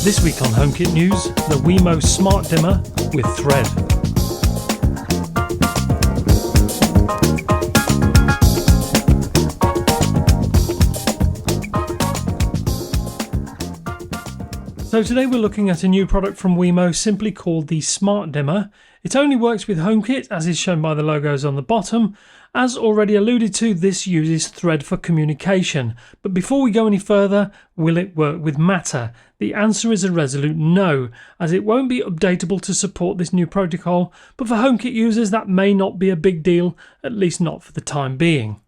This week on HomeKit News, the Wemo Smart Dimmer with Thread. So today we're looking at a new product from Wemo simply called the Smart Dimmer. It only works with HomeKit, as is shown by the logos on the bottom. As already alluded to, this uses Thread for communication. But before we go any further, will it work with Matter? The answer is a resolute no, as it won't be updatable to support this new protocol, but for HomeKit users that may not be a big deal, at least not for the time being.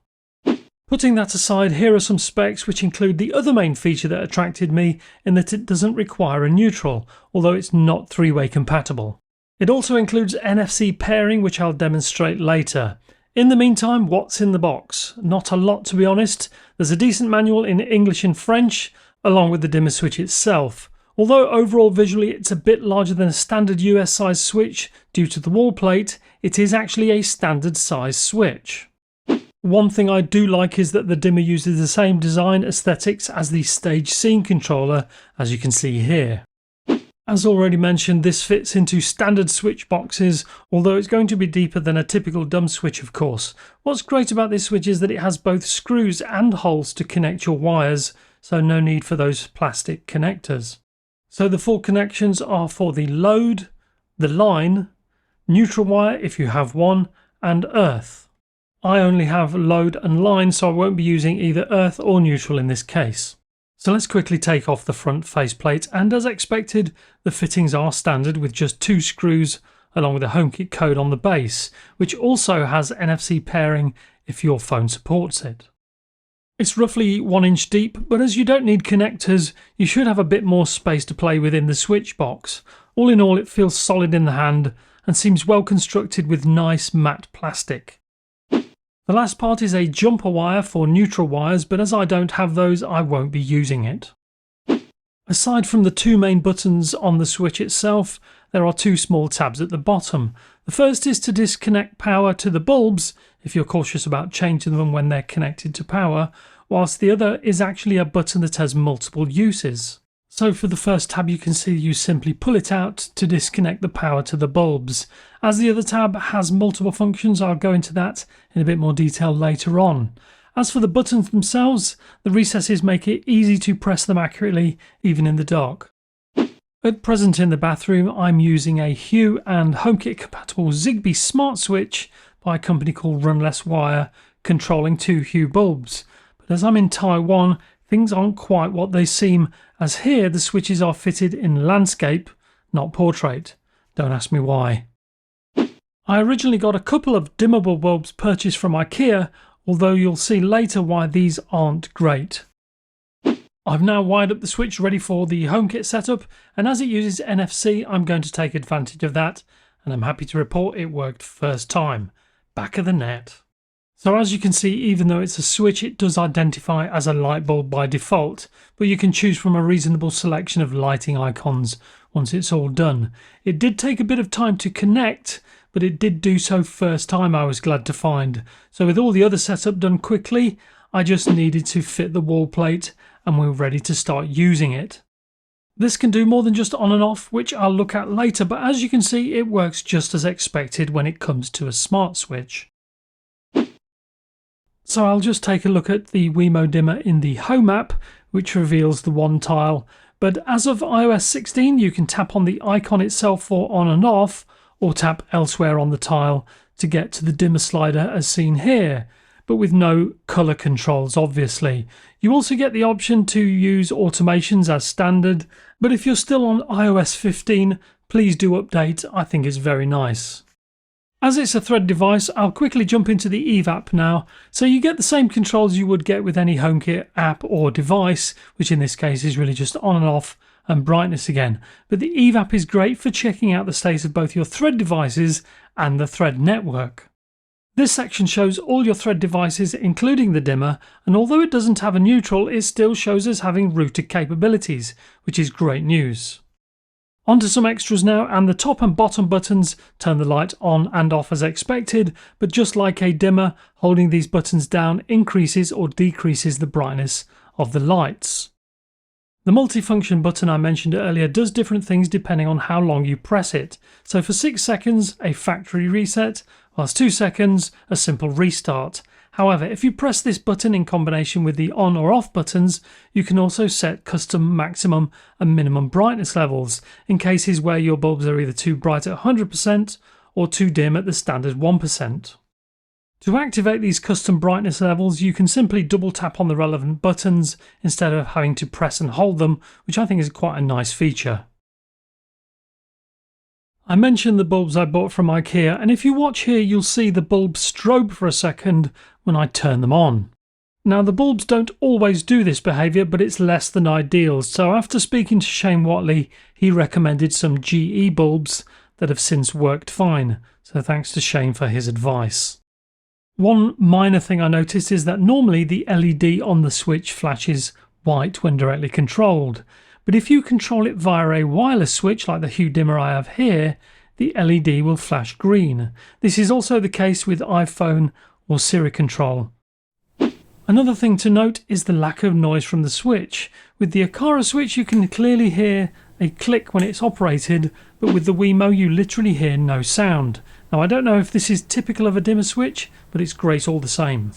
Putting that aside, here are some specs which include the other main feature that attracted me in that it doesn't require a neutral, although it's not three-way compatible. It also includes NFC pairing, which I'll demonstrate later. In the meantime, what's in the box? Not a lot, to be honest. There's a decent manual in English and French, along with the dimmer switch itself. Although overall visually it's a bit larger than a standard US size switch due to the wall plate, it is actually a standard size switch. One thing I do like is that the dimmer uses the same design aesthetics as the stage scene controller, as you can see here. As already mentioned, this fits into standard switch boxes, although it's going to be deeper than a typical dumb switch, of course. What's great about this switch is that it has both screws and holes to connect your wires, so no need for those plastic connectors. So the four connections are for the load, the line, neutral wire if you have one, and earth. I only have load and line, so I won't be using either earth or neutral in this case. So let's quickly take off the front faceplate, and as expected, the fittings are standard with just two screws along with a HomeKit code on the base, which also has NFC pairing if your phone supports it. It's roughly 1 inch deep, but as you don't need connectors, you should have a bit more space to play with in the switch box. All in all, it feels solid in the hand and seems well constructed with nice matte plastic. The last part is a jumper wire for neutral wires, but as I don't have those, I won't be using it. Aside from the two main buttons on the switch itself, there are two small tabs at the bottom. The first is to disconnect power to the bulbs, if you're cautious about changing them when they're connected to power, whilst the other is actually a button that has multiple uses. So for the first tab, you can see you simply pull it out to disconnect the power to the bulbs. As the other tab has multiple functions, I'll go into that in a bit more detail later on. As for the buttons themselves, the recesses make it easy to press them accurately, even in the dark. At present in the bathroom, I'm using a Hue and HomeKit compatible Zigbee smart switch by a company called Runless Wire, controlling two Hue bulbs. But as I'm in Taiwan, things aren't quite what they seem, as here the switches are fitted in landscape, not portrait. Don't ask me why. I originally got a couple of dimmable bulbs purchased from IKEA, although you'll see later why these aren't great. I've now wired up the switch ready for the HomeKit setup, and as it uses NFC, I'm going to take advantage of that, and I'm happy to report it worked first time. Back of the net. So as you can see, even though it's a switch, it does identify as a light bulb by default, but you can choose from a reasonable selection of lighting icons once it's all done. It did take a bit of time to connect, but it did do so first time, I was glad to find. So with all the other setup done quickly, I just needed to fit the wall plate and we're ready to start using it. This can do more than just on and off, which I'll look at later, but as you can see, it works just as expected when it comes to a smart switch. So I'll just take a look at the Wemo dimmer in the Home app, which reveals the one tile. But as of iOS 16, you can tap on the icon itself for on and off, or tap elsewhere on the tile to get to the dimmer slider as seen here, but with no colour controls obviously. You also get the option to use automations as standard, but if you're still on iOS 15, please do update. I think it's very nice. As it's a Thread device, I'll quickly jump into the Eve app now. So you get the same controls you would get with any HomeKit app or device, which in this case is really just on and off and brightness again. But the Eve app is great for checking out the state of both your Thread devices and the Thread network. This section shows all your Thread devices, including the dimmer, and although it doesn't have a neutral, it still shows us having router capabilities, which is great news. Onto some extras now, and the top and bottom buttons turn the light on and off as expected, but just like a dimmer, holding these buttons down increases or decreases the brightness of the lights. The multifunction button I mentioned earlier does different things depending on how long you press it. So for 6 seconds, a factory reset, whilst 2 seconds, a simple restart. However, if you press this button in combination with the on or off buttons, you can also set custom maximum and minimum brightness levels in cases where your bulbs are either too bright at 100% or too dim at the standard 1%. To activate these custom brightness levels, you can simply double tap on the relevant buttons instead of having to press and hold them, which I think is quite a nice feature. I mentioned the bulbs I bought from IKEA, and if you watch here you'll see the bulbs strobe for a second when I turn them on. Now the bulbs don't always do this behaviour, but it's less than ideal, so after speaking to Shane Watley, he recommended some GE bulbs that have since worked fine, so thanks to Shane for his advice. One minor thing I noticed is that normally the LED on the switch flashes white when directly controlled, but if you control it via a wireless switch like the hue dimmer I have here, the LED will flash green. This is also the case with iPhone or Siri control. Another thing to note is the lack of noise from the switch. With the Aqara switch you can clearly hear a click when it's operated, but with the Wemo you literally hear no sound. Now I don't know if this is typical of a dimmer switch, but it's great all the same.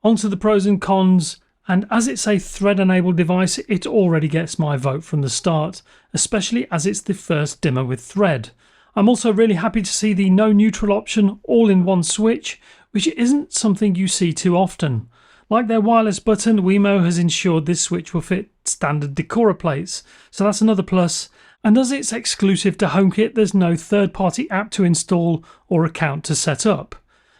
On to the pros and cons, and as it's a thread-enabled device it already gets my vote from the start, especially as it's the first dimmer with thread. I'm also really happy to see the no neutral option all in one switch, which isn't something you see too often. Like their wireless button, Wemo has ensured this switch will fit standard Decora plates, so that's another plus. And as it's exclusive to HomeKit, there's no third-party app to install or account to set up.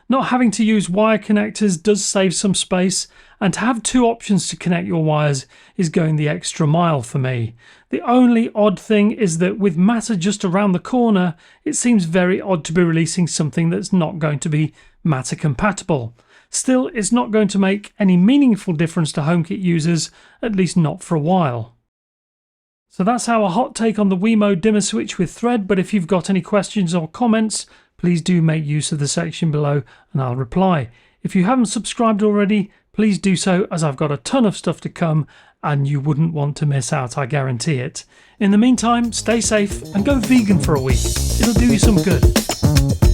Not having to use wire connectors does save some space, and to have 2 options to connect your wires is going the extra mile for me. The only odd thing is that with Matter just around the corner, it seems very odd to be releasing something that's not going to be Matter compatible. Still, it's not going to make any meaningful difference to HomeKit users, at least not for a while. So that's our hot take on the Wemo dimmer switch with thread, but if you've got any questions or comments, please do make use of the section below and I'll reply. If you haven't subscribed already, please do so, as I've got a ton of stuff to come and you wouldn't want to miss out, I guarantee it. In the meantime, stay safe and go vegan for a week. It'll do you some good.